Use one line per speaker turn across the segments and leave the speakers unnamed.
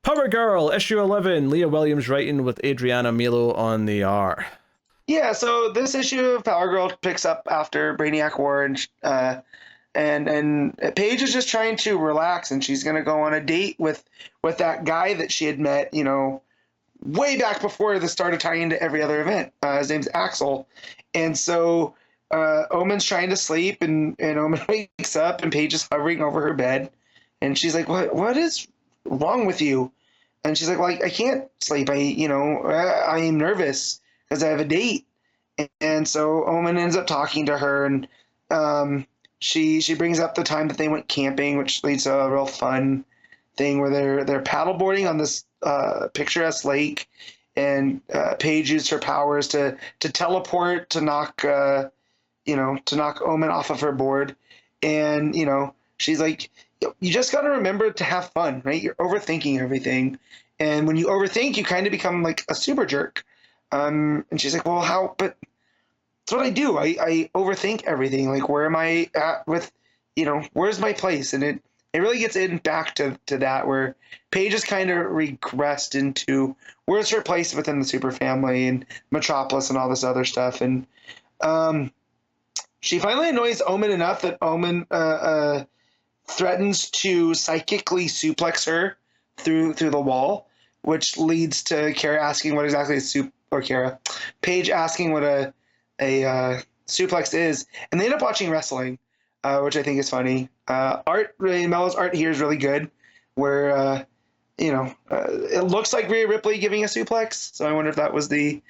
Power Girl, issue 11, Leah Williams writing with Adriana Milo on the art.
Yeah, so this issue of Power Girl picks up after Brainiac War, and Paige is just trying to relax, and she's gonna go on a date with that guy that she had met, way back before this started tying into every other event. His name's Axel, and so Omen's trying to sleep, and Omen wakes up, and Paige is hovering over her bed, and she's like, "What is wrong with you?" And she's like, "Well, I can't sleep. I am nervous because I have a date." And so Omen ends up talking to her, and she brings up the time that they went camping, which leads to a real fun thing where they're paddleboarding on this picturesque lake, and Paige used her powers to teleport to knock Omen off of her board, and she's like, "You just got to remember to have fun, right? You're overthinking everything, and when you overthink, you kind of become like a super jerk." And she's like, "Well, how? But that's what I do. I overthink everything. Like, where am I at with, where's my place?" And it really gets in back to that where Paige has kind of regressed into where's her place within the super family and Metropolis and all this other stuff. And she finally annoys Omen enough that Omen threatens to psychically suplex her through the wall, which leads to Kara asking what exactly Paige asking what a suplex is, and they end up watching wrestling, which I think is funny. Mello's art here is really good, where it looks like Rhea Ripley giving a suplex. So I wonder if that was the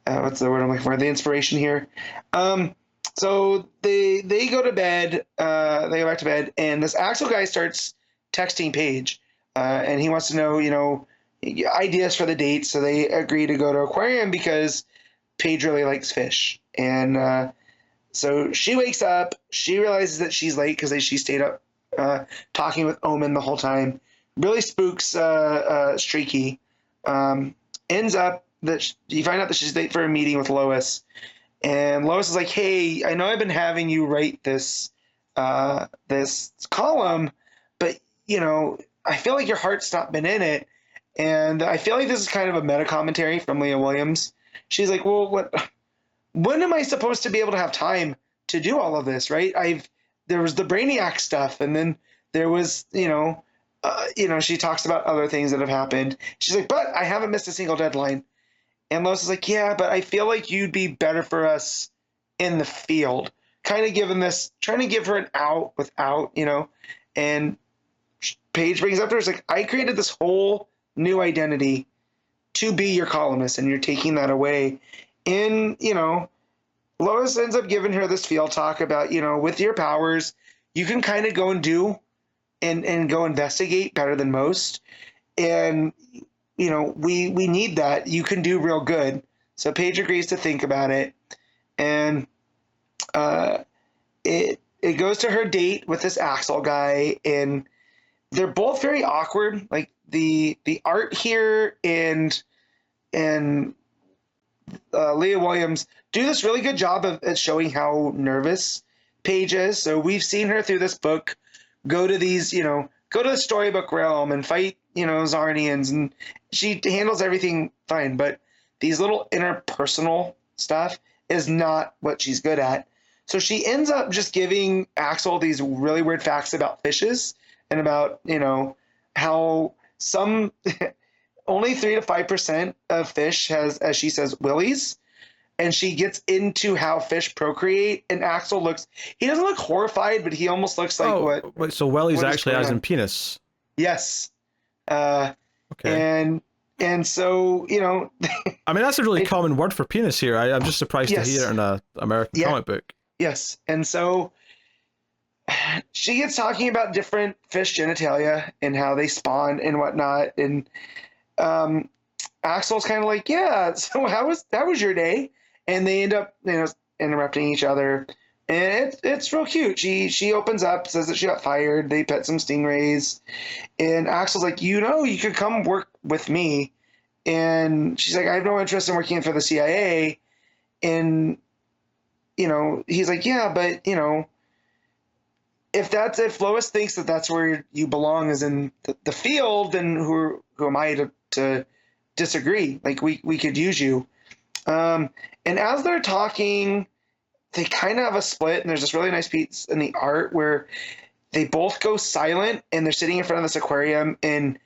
what's the word I'm looking for? The inspiration here. So they go to bed. They go back to bed, and this Axel guy starts texting Paige, and he wants to know, ideas for the date. So they agree to go to aquarium because Paige really likes fish. And so she wakes up. She realizes that she's late because she stayed up talking with Omen the whole time. Really spooks Streaky. Ends up that you find out that she's late for a meeting with Lois. And Lois is like, "Hey, I know I've been having you write this column, but I feel like your heart's not been in it." And I feel like this is kind of a meta commentary from Leah Williams. She's like, "Well, when am I supposed to be able to have time to do all of this, right? There was the Brainiac stuff, and then there was, she talks about other things that have happened. She's like, "But I haven't missed a single deadline." And Lois is like, "Yeah, but I feel like you'd be better for us in the field." Kind of trying to give her an out without, and Paige brings up to her, it's like, "I created this whole new identity to be your columnist, and you're taking that away." And, Lois ends up giving her this field talk about, with your powers, you can kind of go and do and go investigate better than most. And, we need that. You can do real good. So Paige agrees to think about it. And it goes to her date with this Axel guy, and they're both very awkward. Like the art here and Leah Williams do this really good job of showing how nervous Paige is. So we've seen her through this book go to the storybook realm and fight, Zarnians, and she handles everything fine. But these little interpersonal stuff is not what she's good at. So she ends up just giving Axel these really weird facts about fishes and about, how some only 3 to 5% of fish has, as she says, willies. And she gets into how fish procreate, and Axel he doesn't look horrified, but he almost looks like
wait, so willies actually as in penis?
Yes.
Okay.
And so,
I mean, that's a really common word for penis here. I'm just surprised to hear it in an American comic book.
Yes. And so she gets talking about different fish genitalia and how they spawn and whatnot. And Axel's kind of like, "Yeah, so how was your day?" And they end up, interrupting each other. And it's real cute. She opens up, says that she got fired. They pet some stingrays. And Axel's like, "You could come work with me." And she's like, "I have no interest in working for the CIA." And, he's like, "Yeah, but, if Lois thinks that that's where you belong is in the field, then who am I to disagree? Like we could use you. And as they're talking, they kind of have a split, and there's this really nice piece in the art where they both go silent, and they're sitting in front of this aquarium, and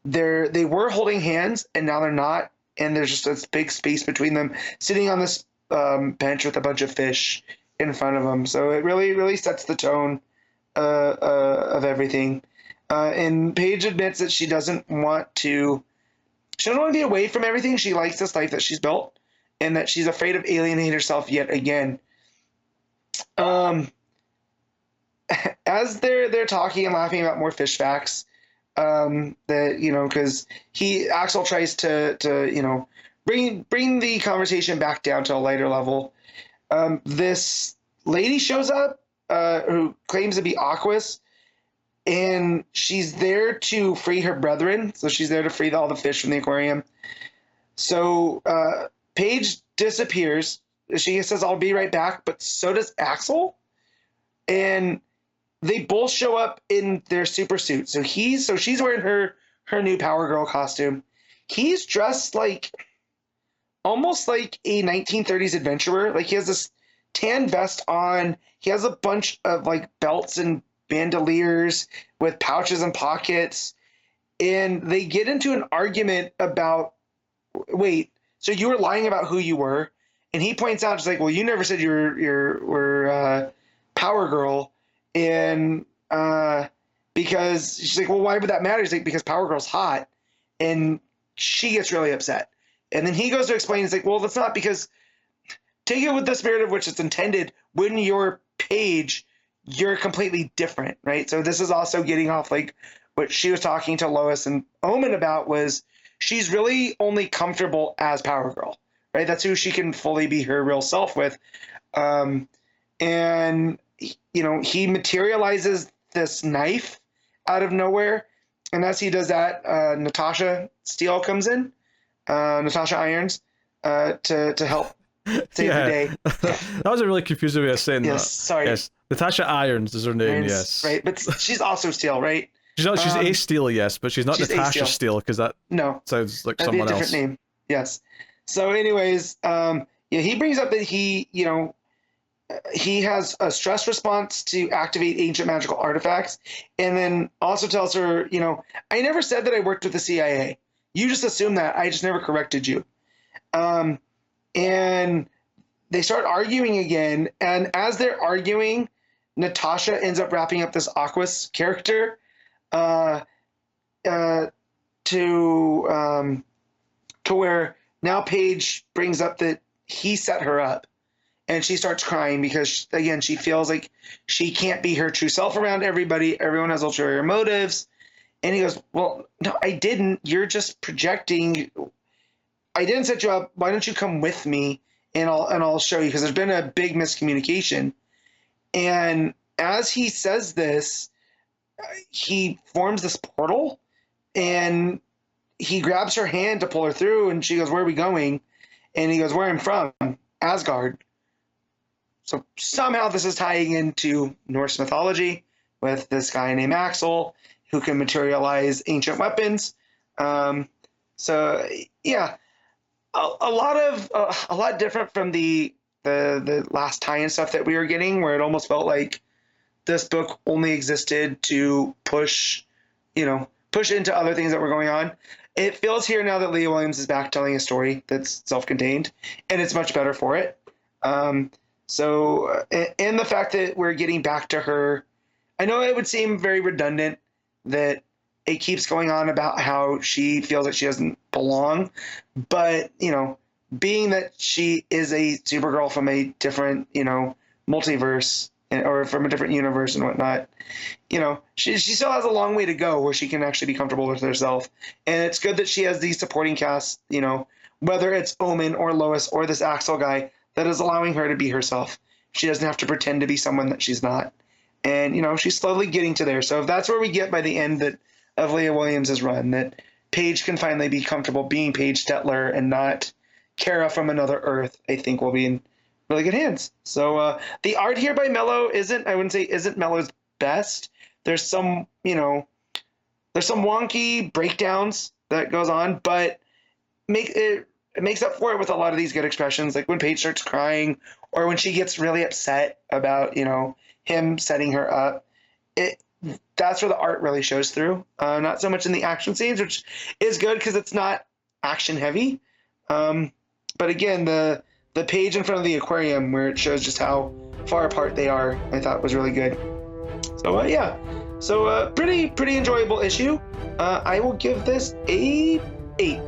they were holding hands, and now they're not, and there's just this big space between them, sitting on this bench with a bunch of fish in front of them. So it really sets the tone of everything. And Paige admits that she doesn't want to be away from everything. She likes this life that she's built, and that she's afraid of alienating herself yet again. As they're talking and laughing about more fish facts, that because Axel tries to bring the conversation back down to a lighter level. This lady shows up who claims to be Aquas, and she's there to free her brethren. So she's there to free all the fish from the aquarium. So Paige disappears. She says, "I'll be right back," but so does Axel. And they both show up in their super suits. So she's wearing her new Power Girl costume. He's dressed almost like a 1930s adventurer. Like he has this tan vest on. He has a bunch of belts and bandoliers with pouches and pockets. And they get into an argument about, wait, so you were lying about who you were? And he points out, she's like, well, you never said you were Power Girl. And because she's like, well, why would that matter? He's like, because Power Girl's hot. And she gets really upset. And then he goes to explain, he's like, well, that's not, because take it with the spirit of which it's intended. When you're Paige, you're completely different, right? So this is also getting off what she was talking to Lois and Omen about, was she's really only comfortable as Power Girl, right? That's who she can fully be her real self with. And he materializes this knife out of nowhere. And as he does that, Natasha Steele comes in, Natasha Irons, to help save the day.
That was a really confusing way of saying that.
Sorry.
Yes, Natasha Irons is her name,
Irons,
yes.
Right, but she's also Steele, right?
She's A Steele, yes, but she's not Natasha Steele, because that sounds like someone else.
That'd be a different name, yes. So anyways, he brings up that he has a stress response to activate ancient magical artifacts, and then also tells her, I never said that I worked with the CIA. You just assumed that. I just never corrected you. And they start arguing again, and as they're arguing, Natasha ends up wrapping up this Aquas character to where now Paige brings up that he set her up. And she starts crying because, again, she feels like she can't be her true self around everybody. Everyone has ulterior motives. And he goes, well, no, I didn't. You're just projecting. I didn't set you up. Why don't you come with me and I'll show you? Because there's been a big miscommunication. And as he says this, he forms this portal, and he grabs her hand to pull her through. And she goes, where are we going? And he goes, where I'm from, Asgard. So somehow this is tying into Norse mythology with this guy named Axel who can materialize ancient weapons. So yeah, a lot different from the last tie-in stuff that we were getting, where it almost felt like this book only existed to push into other things that were going on. It feels here now that Leah Williams is back telling a story that's self-contained, and it's much better for it. So, and the fact that we're getting back to her, I know it would seem very redundant that it keeps going on about how she feels like she doesn't belong, but, being that she is a Supergirl from a different, multiverse, or from a different universe and whatnot, she still has a long way to go where she can actually be comfortable with herself. And it's good that she has these supporting casts, whether it's Omen or Lois or this Axel guy, that is allowing her to be herself. She doesn't have to pretend to be someone that she's not. And, she's slowly getting to there. So if that's where we get by the end of Leah Williams' run, that Paige can finally be comfortable being Paige Stetler and not Kara from another Earth, I think we'll be in really good hands. So the art here by Mello isn't Mello's best. There's some, there's some wonky breakdowns that goes on, but it makes up for it with a lot of these good expressions, like when Paige starts crying or when she gets really upset about, him setting her up. That's where the art really shows through. Not so much in the action scenes, which is good because it's not action heavy. But again, the page in front of the aquarium where it shows just how far apart they are, I thought was really good. So yeah, so pretty enjoyable issue. I will give this a 8.